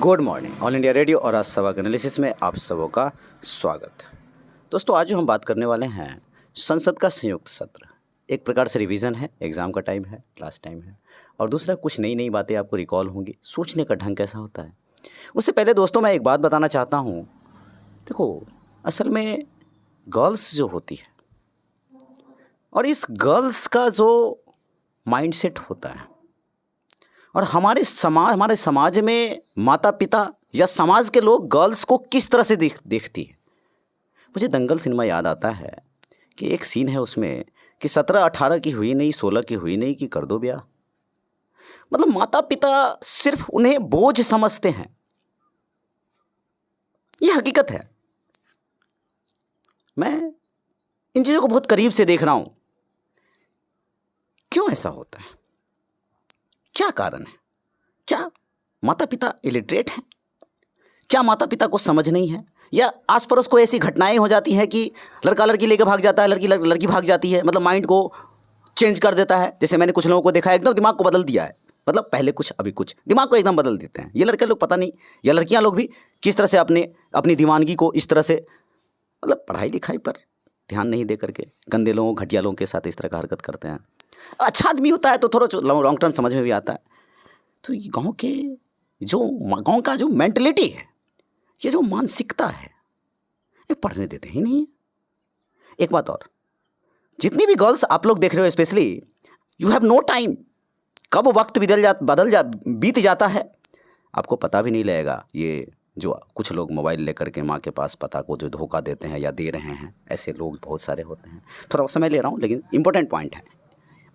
Good morning. All India radio और आज सभा के एनालिसिस में आप सबों का स्वागत है। दोस्तों, आज जो हम बात करने वाले हैं संसद का संयुक्त सत्र। एक प्रकार से रिवीजन है, एग्ज़ाम का टाइम है, क्लास टाइम है, और दूसरा कुछ नई नई बातें आपको रिकॉल होंगी, सोचने का ढंग कैसा होता है। उससे पहले दोस्तों मैं एक बात बताना चाहता हूँ। देखो, असल में गर्ल्स जो होती है और इस गर्ल्स का जो माइंडसेट होता है और हमारे समाज में माता पिता या समाज के लोग गर्ल्स को किस तरह से देखती है। मुझे दंगल सिनेमा याद आता है कि एक सीन है उसमें कि 17-18 की हुई नहीं, 16 की हुई नहीं कि कर दो ब्याह। मतलब माता पिता सिर्फ उन्हें बोझ समझते हैं। यह हकीकत है। मैं इन चीज़ों को बहुत करीब से देख रहा हूं। क्यों ऐसा होता है? क्या कारण है? क्या माता पिता इलिटरेट हैं? क्या माता पिता को समझ नहीं है? या आस पड़ोस को ऐसी घटनाएं हो जाती हैं कि लड़का लड़की लेकर भाग जाता है, लड़की भाग जाती है, मतलब माइंड को चेंज कर देता है। जैसे मैंने कुछ लोगों को देखा है, एकदम दिमाग को बदल दिया है। मतलब पहले कुछ अभी कुछ, दिमाग को एकदम बदल देते हैं। ये लड़के लोग पता नहीं, या लड़कियां लोग भी किस तरह से अपनी दीवानगी को इस तरह से, मतलब पढ़ाई लिखाई पर ध्यान नहीं दे करके गंदे लोगों, घटिया लोगों के साथ इस तरह का हरकत करते हैं। अच्छा आदमी होता है तो थोड़ा लॉन्ग टर्म समझ में भी आता है। तो ये गांव का जो मेंटलिटी है, ये जो मानसिकता है, ये पढ़ने देते ही नहीं है। एक बात और, जितनी भी गर्ल्स आप लोग देख रहे हो, specially you have no time. कब वक्त बीत जाता है आपको पता भी नहीं लगेगा। ये जो कुछ लोग मोबाइल लेकर के माँ के पास पता को जो धोखा देते हैं या दे रहे हैं, ऐसे लोग बहुत सारे होते हैं। थोड़ा समय ले रहा हूँ, लेकिन इंपॉर्टेंट पॉइंट है।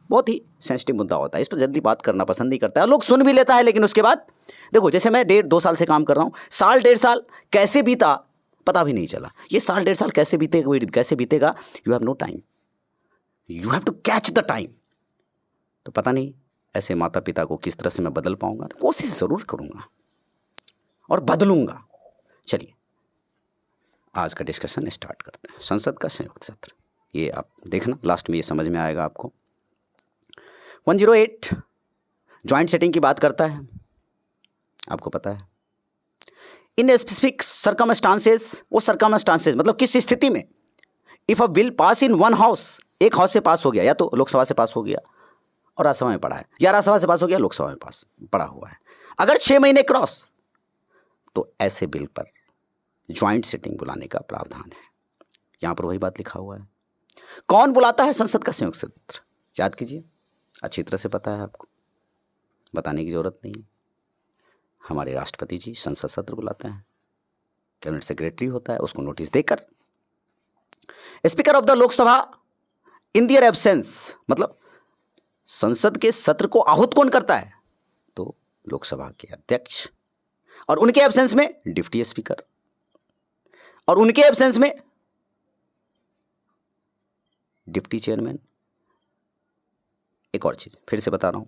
बहुत ही सेंसिटिव मुद्दा होता है, इस पर जल्दी बात करना पसंद नहीं करता है। लोग सुन भी लेता है, लेकिन उसके बाद देखो, जैसे मैं 1.5-2 साल से काम कर रहा हूँ, साल 1.5 साल कैसे बीता पता भी नहीं चला। ये साल 1.5 साल कैसे बीतेगा, you have no time, you have to catch the time. तो पता नहीं ऐसे माता पिता को किस तरह से मैं बदल पाऊंगा। तो कोशिश ज़रूर करूंगा और बदलूंगा। चलिए आज का डिस्कशन स्टार्ट करते हैं। संसद का संयुक्त सत्र, ये आप देखना, लास्ट में ये समझ में आएगा आपको। 108 जॉइंट सेटिंग की बात करता है, आपको पता है। इन स्पेसिफिक सर्कमस्टांसेस, वो सर्कमस्टांसेस मतलब किस स्थिति में, if a bill pass in one house, एक हाउस से पास हो गया, या तो लोकसभा से पास हो गया और राज्यसभा में पड़ा है, या राज्यसभा से पास हो गया, लोकसभा में पास पड़ा हुआ है, अगर 6 महीने क्रॉस, तो ऐसे बिल पर ज्वाइंट सेटिंग बुलाने का प्रावधान है। यहां पर वही बात लिखा हुआ है। कौन बुलाता है संसद का संयुक्त सत्र? याद कीजिए, अच्छी तरह से पता है आपको, बताने की जरूरत नहीं। हमारे राष्ट्रपति जी संसद सत्र बुलाते हैं, कैबिनेट सेक्रेटरी होता है, उसको नोटिस देकर speaker of the Lok Sabha in their absence, मतलब संसद के सत्र को आहूत कौन करता है? तो लोकसभा के अध्यक्ष, और उनके एब्सेंस में डिप्टी स्पीकर, और उनके एब्सेंस में डिप्टी चेयरमैन। एक और चीज फिर से बता रहा हूं,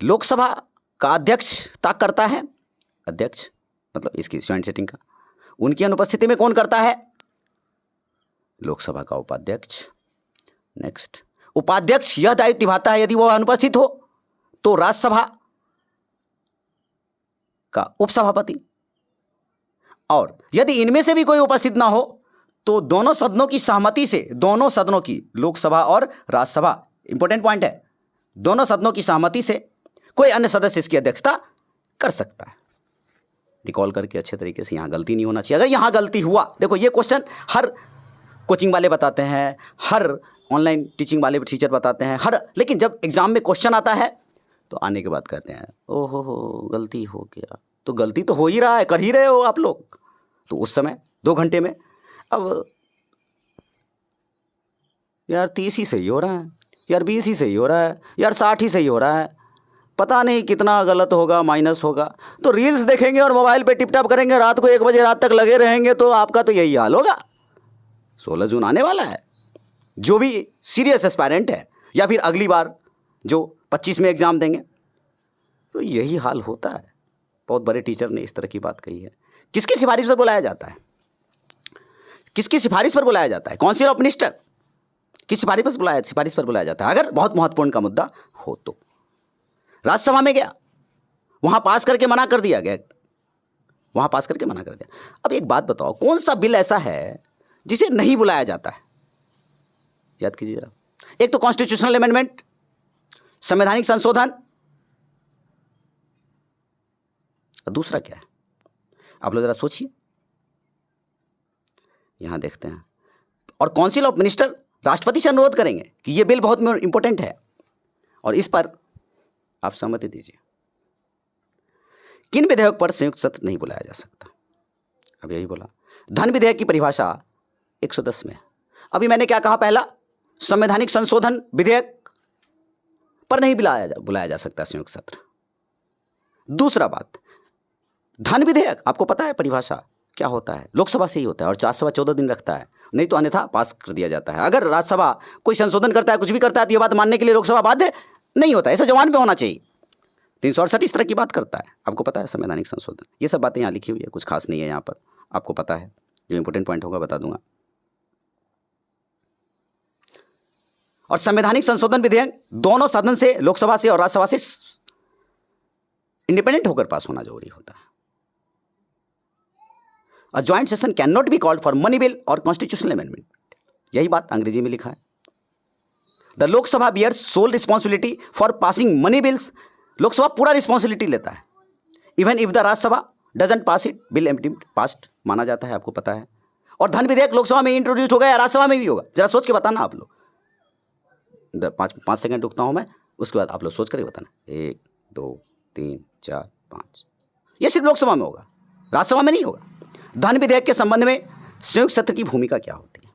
लोकसभा का अध्यक्षता करता है अध्यक्ष, मतलब इसकी ज्वाइंट सेटिंग का। उनकी अनुपस्थिति में कौन करता है? लोकसभा का उपाध्यक्ष। नेक्स्ट, उपाध्यक्ष यह दायित्व निभाता है यदि वह अनुपस्थित हो तो राज्यसभा का उपसभापति, और यदि इनमें से भी कोई उपस्थित ना हो तो दोनों सदनों की सहमति से, दोनों सदनों की, लोकसभा और राज्यसभा, इंपॉर्टेंट पॉइंट है, दोनों सदनों की सहमति से कोई अन्य सदस्य इसकी अध्यक्षता कर सकता है। रिकॉल करके अच्छे तरीके से, यहां गलती नहीं होना चाहिए। अगर यहां गलती हुआ, देखो ये क्वेश्चन हर कोचिंग वाले बताते हैं, हर ऑनलाइन टीचिंग वाले टीचर बताते हैं, लेकिन जब एग्जाम में क्वेश्चन आता है तो आने के बाद कहते हैं ओहो गलती हो गया। तो गलती तो हो ही रहा है, कर ही रहे हो आप लोग। तो उस समय 2 घंटे में अब यार 30 ही सही हो रहा है, यार 20 ही सही हो रहा है, यार 60 ही सही हो रहा है, पता नहीं कितना गलत होगा, माइनस होगा। तो रील्स देखेंगे और मोबाइल पे टिप टॉप करेंगे, रात को 1 बजे रात तक लगे रहेंगे, तो आपका तो यही हाल होगा। 16 जून आने वाला है। जो भी सीरियस एस्पायरेंट है या फिर अगली बार जो 25 में एग्जाम देंगे, तो यही हाल होता है। बहुत बड़े टीचर ने इस तरह की बात कही है। किसकी सिफारिश पर बुलाया जाता है? किसकी सिफारिश पर बुलाया जाता है? काउंसिल ऑफ मिनिस्टर की सिफारिश पर बुलाया जाता है अगर बहुत महत्वपूर्ण का मुद्दा हो तो। राज्यसभा में गया, वहां पास करके मना कर दिया गया वहाँ पास करके मना कर दिया। अब एक बात बताओ, कौन सा बिल ऐसा है जिसे नहीं बुलाया जाता है? याद कीजिए जरा। एक तो कॉन्स्टिट्यूशनल अमेंडमेंट, संवैधानिक संशोधन, और दूसरा क्या है? आप लोग जरा सोचिए। यहां देखते हैं। और काउंसिल ऑफ मिनिस्टर राष्ट्रपति से अनुरोध करेंगे कि यह बिल बहुत इंपॉर्टेंट है और इस पर आप सहमति दीजिए। किन विधेयक पर संयुक्त सत्र नहीं बुलाया जा सकता? अब यही बोला। धन विधेयक की परिभाषा 110 में। अभी मैंने क्या कहा? पहला, संवैधानिक संशोधन विधेयक पर नहीं बुलाया जा सकता संयुक्त सत्र। दूसरा बात, धन विधेयक, आपको पता है परिभाषा क्या होता है? लोकसभा से ही होता है और राज्यसभा 14 दिन रखता है, नहीं तो अन्यथा पास कर दिया जाता है। अगर राज्यसभा कोई संशोधन करता है, कुछ भी करता है, तो यह बात मानने के लिए लोकसभा बाध्य नहीं होता है। ऐसा जवान पे होना चाहिए। 368 इस तरह की बात करता है। आपको पता है संवैधानिक संशोधन, ये सब बातें यहाँ लिखी हुई है, कुछ खास नहीं है यहाँ पर, आपको पता है। जो इंपॉर्टेंट पॉइंट होगा बता दूंगा। और संवैधानिक संशोधन विधेयक दोनों सदन से, लोकसभा से और राज्यसभा से इंडिपेंडेंट होकर पास होना जरूरी होता है। A joint session cannot be called for money bill or constitutional amendment. यही बात अंग्रेजी में लिखा है। The लोक सभा bears sole responsibility for passing money bills. Lok Sabha पूरा रिस्पॉन्सिबिलिटी लेता है। Even if the Rajya Sabha doesn't pass it, bill empty passed माना जाता है, आपको पता है। और धन विधेयक लोकसभा में इंट्रोड्यूस होगा या राज्यसभा में भी होगा? जरा सोच के बताना आप लोग। 5 सेकंड रुकता हूं मैं, उसके बाद आप लोग सोच कर बताना। 1 2 3 4 5। ये सिर्फ लोकसभा में होगा, राज्यसभा में नहीं होगा। धन विधेयक के संबंध में संयुक्त सत्र की भूमिका क्या होती है?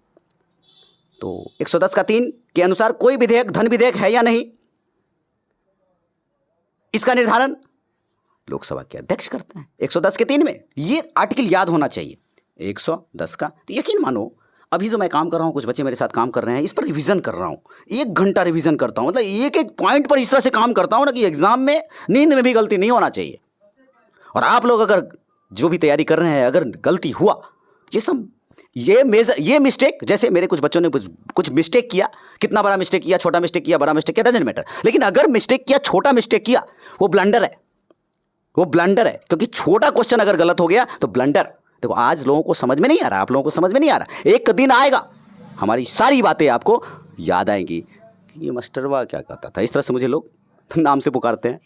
तो 110 का 3 के अनुसार कोई विधेयक धन विधेयक है या नहीं, इसका निर्धारण लोकसभा के अध्यक्ष करते हैं। 110 के 3 में ये आर्टिकल याद होना चाहिए। 110 का, तो यकीन मानो अभी जो मैं काम कर रहा हूं, कुछ बच्चे मेरे साथ काम कर रहे हैं, इस पर रिवीजन कर रहा हूं। 1 घंटा रिवीजन करता हूं, मतलब एक एक पॉइंट पर इस तरह से काम करता हूं ना कि एग्जाम में नींद में भी गलती नहीं होना चाहिए। और आप लोग अगर जो भी तैयारी कर रहे हैं, अगर गलती हुआ, ये मिस्टेक, जैसे मेरे कुछ बच्चों ने कुछ मिस्टेक किया, कितना बड़ा मिस्टेक किया, छोटा मिस्टेक किया, बड़ा मिस्टेक किया, डजंट मैटर। लेकिन अगर मिस्टेक किया, छोटा मिस्टेक किया, वो ब्लंडर है, वो ब्लंडर है। क्योंकि छोटा क्वेश्चन अगर गलत हो गया तो ब्लंडर। देखो आज लोगों को समझ में नहीं आ रहा, आप लोगों को समझ में नहीं आ रहा। एक दिन आएगा हमारी सारी बातें आपको याद आएंगी। ये मास्टरवा क्या कहता था, इस तरह से मुझे लोग नाम से पुकारते हैं।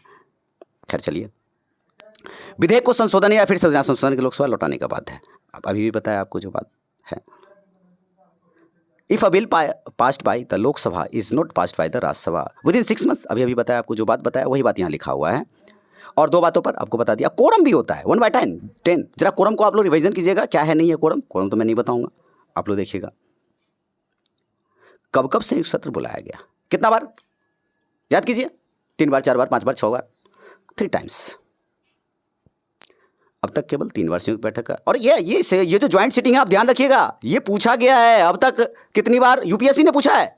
खैर चलिए, विधेयक को संशोधन या फिर संशोधन के लोकसभा लौटाने का बात है। अब अभी भी बताया आपको जो बात है। If a bill passed by the Lok Sabha is not passed by the Rajya Sabha with in 6 months, अभी बताया आपको जो बात बताया वही बात यहाँ लिखा हुआ है। और 2 बातों पर आपको बता दिया। कोरम भी होता है 1/10। जरा कोरम को आप लोग रिवीजन कीजिएगा, क्या है नहीं है कोरम। कोरम तो मैं नहीं बताऊंगा, आप लोग देखिएगा। कब कब संयुक्त सत्र बुलाया गया, कितना बार याद कीजिए? 3 बार, 4 बार, 5 बार, 6 बार, 3 टाइम्स। अब तक केवल 3 बार संयुक्त बैठक का। और ये जो ज्वाइंट सीटिंग है, आप ध्यान रखिएगा, ये पूछा गया है अब तक कितनी बार यूपीएससी ने पूछा है।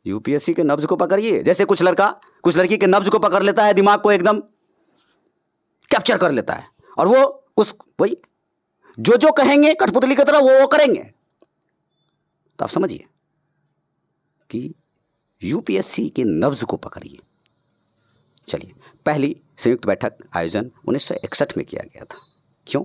यूपीएससी के नब्ज को पकड़िए। जैसे कुछ लड़की के नब्ज को पकड़ लेता है, दिमाग को एकदम कैप्चर कर लेता है, और वो वही जो कहेंगे कठपुतली की तरह वो करेंगे। तो आप समझिए कि यूपीएससी के नब्ज को पकड़िए। चलिए, पहली संयुक्त बैठक आयोजन 1961 में किया गया था। क्यों?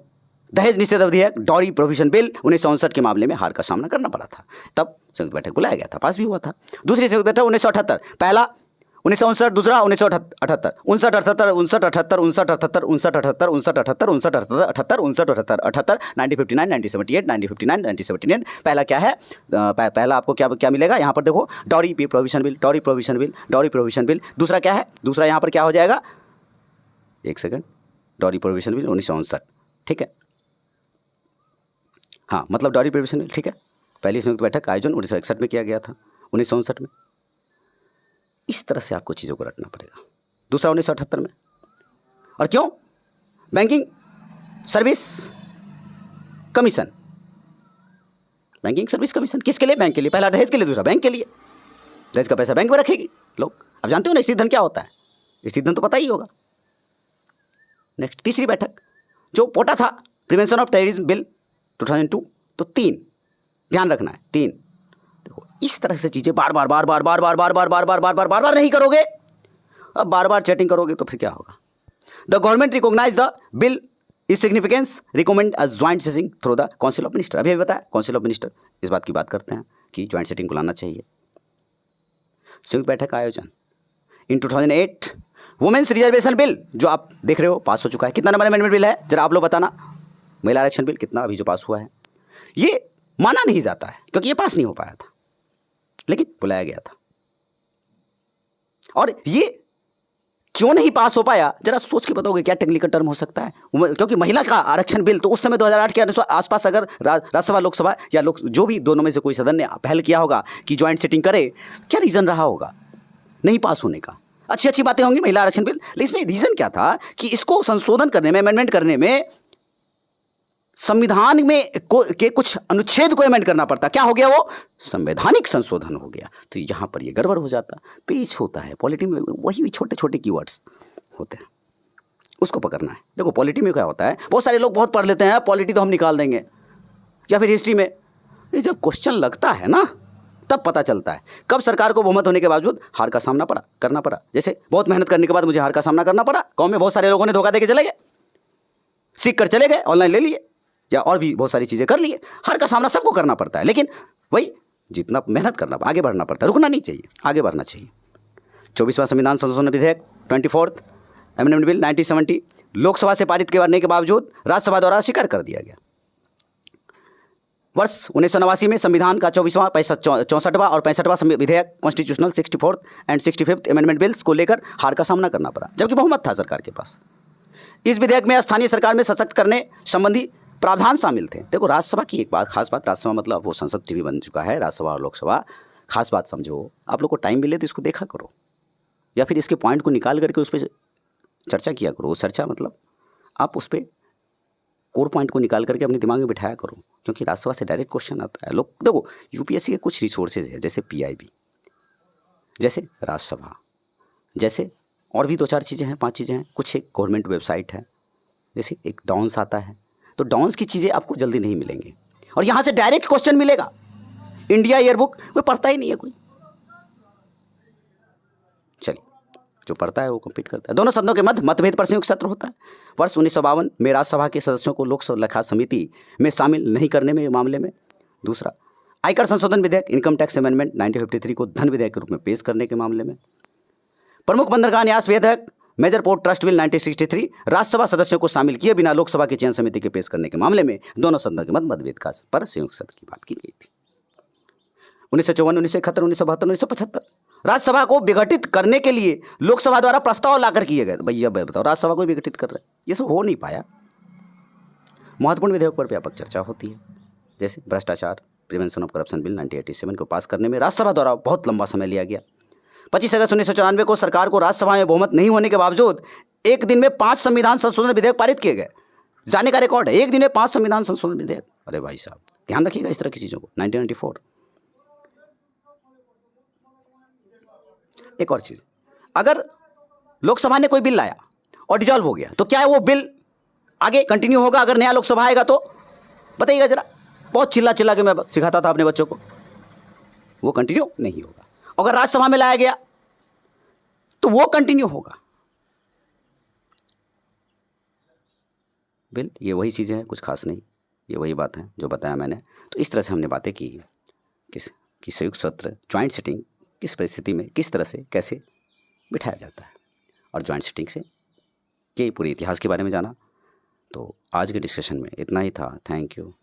दहेज निषेध विधेयक, डॉरी प्रोहिबिशन बिल 1959 के मामले में हार का सामना करना पड़ा था, तब संयुक्त बैठक बुलाया गया था, पास भी हुआ था। दूसरी संयुक्त बैठक 1978, पहला 1959, दूसरा 1978, 59, 78, 59, 1959, 1978, 1979, पहला क्या है? पहला आपको क्या मिलेगा यहाँ पर? देखो, डॉरी प्रोहिबिशन बिल। दूसरा क्या है? दूसरा यहाँ पर क्या हो जाएगा? 1 सेकंड, डॉरी प्रोहिबिशन बिल 1959, ठीक है। हाँ, मतलब डॉरी प्रोहिबिशन बिल, ठीक है। पहली संयुक्त बैठक आयोजन 1961 में किया गया था, 1959 में। इस तरह से आपको चीज़ों को रटना पड़ेगा। दूसरा 1978 में। और क्यों? Banking service commission. Banking service commission किसके लिए? बैंक के लिए। पहला दहेज के लिए, दूसरा बैंक के लिए। दहेज का पैसा बैंक में रखेगी लोग। अब जानते हो ना स्त्रीधन क्या होता है? स्त्रीधन तो पता ही होगा। नेक्स्ट, तीसरी बैठक जो पोटा था, प्रिवेंशन ऑफ टेररिज्म बिल 2002, तो 3 ध्यान रखना है, 3। देखो, इस तरह से चीजें बार बार नहीं करोगे। अब बार बार चैटिंग करोगे तो फिर क्या होगा? The government recognise the bill is significance recommend a joint sitting through the council of minister. अभी बताया काउंसिल ऑफ मिनिस्टर इस बात की बात करते हैं कि ज्वाइंट सेटिंग को लाना चाहिए। संयुक्त बैठक का आयोजन इन 2008 वुमेन्स रिजर्वेशन बिल जो आप देख रहे हो पास हो चुका है। कितना नंबर अमेंडमेंट बिल है जरा आप लोग बताना। महिला आरक्षण बिल कितना अभी जो पास हुआ है, ये माना नहीं जाता है क्योंकि ये पास नहीं हो पाया था, लेकिन बुलाया गया था। और ये क्यों नहीं पास हो पाया जरा सोच के बताओगे क्या टेक्निकल टर्म हो सकता है? क्योंकि महिला का आरक्षण बिल तो उस समय 2008 के आसपास अगर राज्यसभा लोकसभा या जो भी दोनों में से कोई सदन ने पहल किया होगा कि ज्वाइंट सिटिंग करे, क्या रीज़न रहा होगा नहीं पास होने का? अच्छी अच्छी बातें होंगी महिला आरक्षण बिल, लेकिन इसमें रीज़न क्या था कि इसको संशोधन करने में, अमेंडमेंट करने में संविधान में के कुछ अनुच्छेद को अमेंड करना पड़ता। क्या हो गया? वो संवैधानिक संशोधन हो गया। तो यहाँ पर ये गड़बड़ हो जाता। पेच होता है पॉलिटी में, वही छोटे छोटे कीवर्ड्स होते हैं, उसको पकड़ना है। देखो पॉलिटी में क्या होता है, बहुत सारे लोग बहुत पढ़ लेते हैं पॉलिटी तो हम निकाल देंगे, या फिर हिस्ट्री में ये जब क्वेश्चन लगता है ना तब पता चलता है कब सरकार को बहुमत होने के बावजूद हार का सामना करना पड़ा। जैसे बहुत मेहनत करने के बाद मुझे हार का सामना करना पड़ा। गाँव में बहुत सारे लोगों ने धोखा दे के चले गए, सीख कर चले गए, ऑनलाइन ले लिए या और भी बहुत सारी चीज़ें कर लिए। हार का सामना सबको करना पड़ता है, लेकिन वही जितना मेहनत करना, आगे बढ़ना पड़ता है, रुकना नहीं चाहिए, आगे बढ़ना चाहिए। 24वां संविधान संशोधन विधेयक 24th अमेंडमेंट बिल 1970 लोकसभा से पारित करने के बावजूद राज्यसभा द्वारा स्वीकार कर दिया गया। वर्ष 1989 में संविधान का 24वां 64वां और 65वां विधेयक constitutional 64th and 65th amendment bills को लेकर हार का सामना करना पड़ा, जबकि बहुमत था सरकार के पास। इस विधेयक में स्थानीय सरकार में सशक्त करने संबंधी प्रावधान शामिल थे। देखो राज्यसभा की एक बात, खास बात, राज्यसभा मतलब वो संसद टीवी बन चुका है, राज्यसभा और लोकसभा। खास बात समझो, आप लोग को टाइम मिले तो इसको देखा करो, या फिर इसके पॉइंट को निकाल करके उस पर चर्चा किया करो। चर्चा मतलब आप उस पर कोर पॉइंट को निकाल करके अपने दिमाग में बिठाया करो, क्योंकि राज्यसभा से डायरेक्ट क्वेश्चन आता है। लोग देखो यूपीएससी के कुछ रिसोर्सेज है, जैसे पीआईबी, जैसे राज्यसभा, जैसे और भी 2-4 चीज़ें हैं, 5 चीज़ें हैं। कुछ एक गवर्नमेंट वेबसाइट है, जैसे एक डॉन्स आता है, तो डॉन्स की चीज़ें आपको जल्दी नहीं मिलेंगी। और यहाँ से डायरेक्ट क्वेश्चन मिलेगा। इंडिया ईयरबुक वो पढ़ता ही नहीं है कोई। चलिए, जो पढ़ता है वो कंप्लीट करता है। दोनों सदनों के मध्य मतभेद पर संयुक्त सत्र होता है। वर्ष 1952 में राज्यसभा के सदस्यों को लोक लेखा समिति में शामिल नहीं करने में मामले में। दूसरा, आयकर संशोधन विधेयक इनकम टैक्स अमेंडमेंट 1953 को धन विधेयक के रूप में पेश करने के मामले में। प्रमुख बंदरगाह न्यास विधेयक major port trust bill 1963 Rajya Sabha सदस्यों को शामिल किए बिना लोकसभा की चयन समिति के पेश करने के मामले में दोनों सदनों के मध्य मतभेद पर संयुक्त सत्र की बात की गई थी। 1954, 1971, 1972, 1975 राज्यसभा को विघटित करने के लिए लोकसभा द्वारा प्रस्ताव लाकर किए गए। भैया बताओ, राज्यसभा को विघटित कर रहे हैं, ये सब हो नहीं पाया। महत्वपूर्ण विधेयक पर व्यापक चर्चा होती है, जैसे भ्रष्टाचार प्रिवेंशन ऑफ करप्शन बिल 1987 को पास करने में राज्यसभा द्वारा बहुत लंबा समय लिया गया। 25 अगस्त 1994 को सरकार को राज्यसभा में बहुमत नहीं होने के बावजूद एक दिन में 5 संविधान संशोधन विधेयक पारित किए गए। जाने का रिकॉर्ड है, एक दिन में 5 संविधान संशोधन विधेयक। अरे भाई साहब, ध्यान रखिएगा इस तरह की चीज़ों को। 1994 एक और चीज़, अगर लोकसभा ने कोई बिल लाया और डिजॉल्व हो गया तो क्या वो बिल आगे कंटिन्यू होगा? अगर नया लोकसभा आएगा तो बताइएगा जरा। बहुत चिल्ला चिल्ला के मैं सिखाता था अपने बच्चों को, वो कंटिन्यू नहीं होगा। अगर राज्यसभा में लाया गया तो वो कंटिन्यू होगा बिल। ये वही चीज़ें हैं, कुछ खास नहीं, ये वही बात है जो बताया मैंने। तो इस तरह से हमने बातें की कि संयुक्त सत्र ज्वाइंट सिटिंग किस परिस्थिति में किस तरह से कैसे बिठाया जाता है, और ज्वाइंट सिटिंग से के पूरे इतिहास के बारे में जाना। तो आज के डिस्कशन में इतना ही था। Thank you.